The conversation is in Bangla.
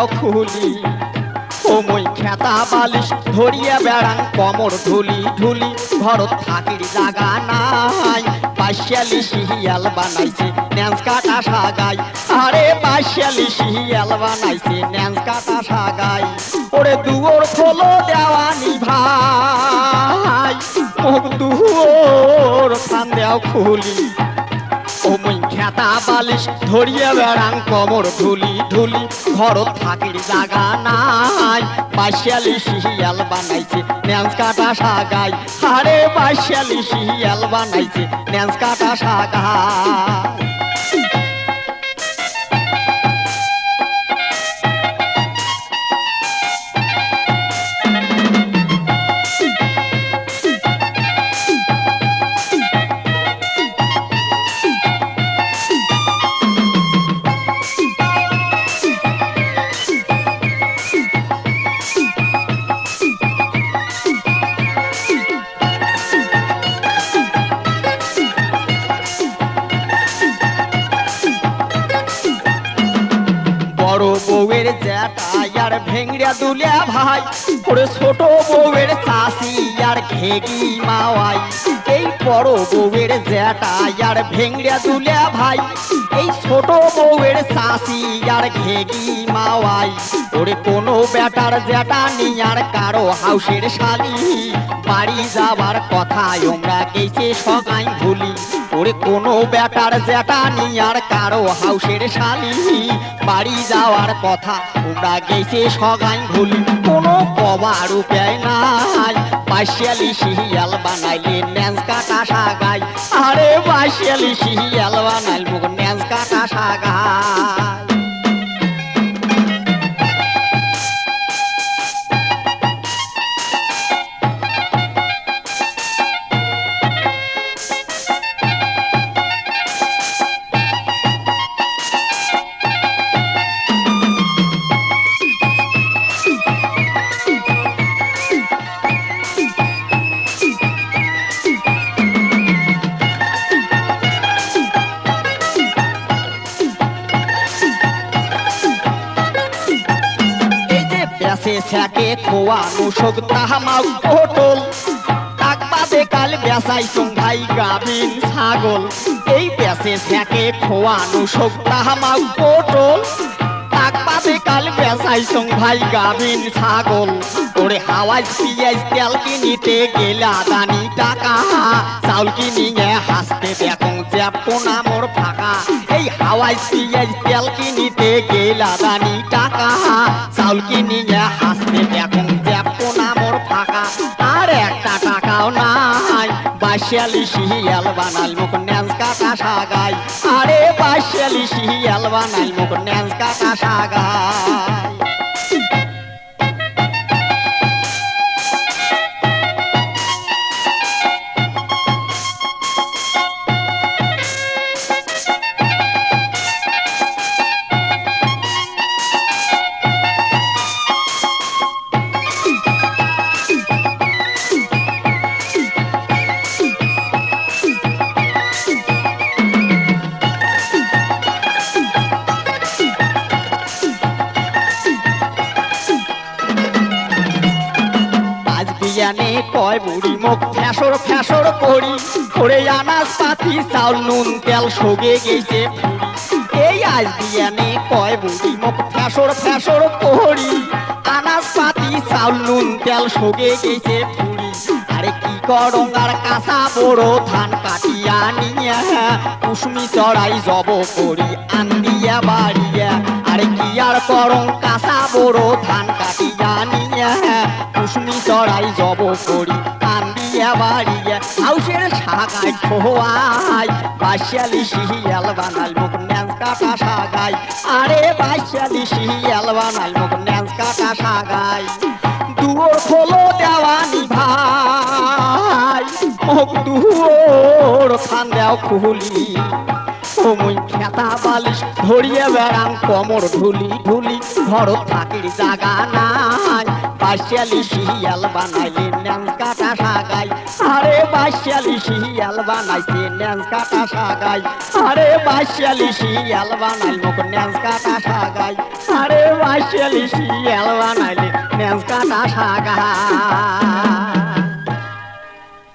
দেও খুলি ও মই খেতা বালিশ ধরিয়া বেড়াং কমর ঢুলি ঢুলি ঘরত থাকির জাগা নাই পাশালি শিয়াল বানাইছে ন্যান্স কাটা সাগাই আরে পাশালি শিয়াল বানাইছে ন্যান্স কাটা সাগাই ওরে দুয়োর খোলো দেওয়ানি ভাই মুখ দুয়োর খান দেও খুলি ও মই খেতা বালিশ ধরিয়া বেড়াং কমর ঢুলি ঢুলি ঘরত থাকির জাগা নাই পাশালি শিয়াল বানাইছে ন্যান্স কাটা সাগাই আরে পাশালি শিয়াল বানাইছে ন্যান্স কাটা সাগাই বড় বউয়ের জ্যাঠা আর ভেংড়া দুলিয়া ভাই ওরে ছোট বউয়ের চাষি আর ঘেগি মাওয়াই এই বড় বউয়ের জ্যাঠা আর ভেংড়া দুলিয়া ভাই এই ছোট বউয়ের চাষি আর ঘেগি মাওয়াই ওরে কোনো বেটার জ্যাঠা নিয়ার কারো হাউসের শালি বাড়ি যাবার কথা আমরা গেছে সগাই ভুলি ওরে কোনো বেটার জ্যাঠা নিয়ার কারো হাউসের শালি বাড়ি যাওয়ার কথা তোমরা গেছে সগাই ভুলি কোনো কবার উপায় নাই পাশালি শিয়াল বানাইলে ন্যান্স কাটা সাগাই আরে পাশালি শিয়াল বানাইল মুখ ন্যান্স কাটা সাগাই বেসে ছ্যাকে খোয়ানো শোক তাহামাও পটল তাকবাদে কাল বেসাই ভাই গাভিন ছাগল এই বেসে ছ্যাকে খোয়ানো শোক তাহামাও পটল তাকবাদে কাল বেসাই ভাই গাভিন ছাগল ওরে হাওয়াজ পিঁয়াজ তেল কিনিতে গেলা দানি টাকা চাউল কিনিয়ে হাসতে দেখো জ্যাপো না মোর ফাঁকা এই হাওয়াজ পিঁয়াজ তেল কিনিতে গেলা দানি টাকা চাউল কিনিয়ে হাসতে দেখো জ্যাপো না মোর ফাঁকা আর একটা টাকাও নাই পাশালি শিয়াল বানাল মুখ ন্যান্স কাটা সাগাই আরে পাশালি শিয়াল বানাল মুখ ন্যান্স কাটা সাগাই জানে কয় বুড়ি মুখ ফ্যাসর ফ্যাসর করি ওরে আনাজ পাতি চাউল নুন তেল সগে গেছে এই আজ বিয়ানে কয় বুড়ি মুখ ফ্যাসর ফ্যাসর করি আনাজ পাতি চাউল নুন তেল সগে গেছে আরে কি করং আর কাঁচা বড় ধান কাটিয়া নিয়া কুসুমি চড়াই জব করি আন্দিয়া বাড়িয়া আরে কি আর করং কাঁচা বড় ধান কাটিয়া নিয়া কুসুমি চড়াই জব করি আন্দিয়া বাড়িয়া হাউসের সাগাই খোয়াই পাশালি শিয়াল বানাল মুখ ন্যান্স কাটা সাগাই আরে পাশালি শিয়াল বানাল মুখ ন্যান্স কাটা সাগাই দুয়োর খোলো দেওয়ানি ভাই মুখ দুয়োর খান দেও খুলি ও মই খেতা বালিশ ধরিয়া বেড়াং কমর ঢুলি ঢুলি ঘরত থাকির জাগা নাই পাশালি শিয়াল বানাইলে ন্যান্স কাটা সাগাই আরে বাসিয়ালি শিয়াল বানাইছে ন্যাজ কাটা সাগাই আরে বাসিয়ালি শিয়াল বানাইল মুখ ন্যাজ কাটা সাগাই আরে বাসিয়ালি শিয়াল বানাইলে ন্যাজ কাটা সাগাই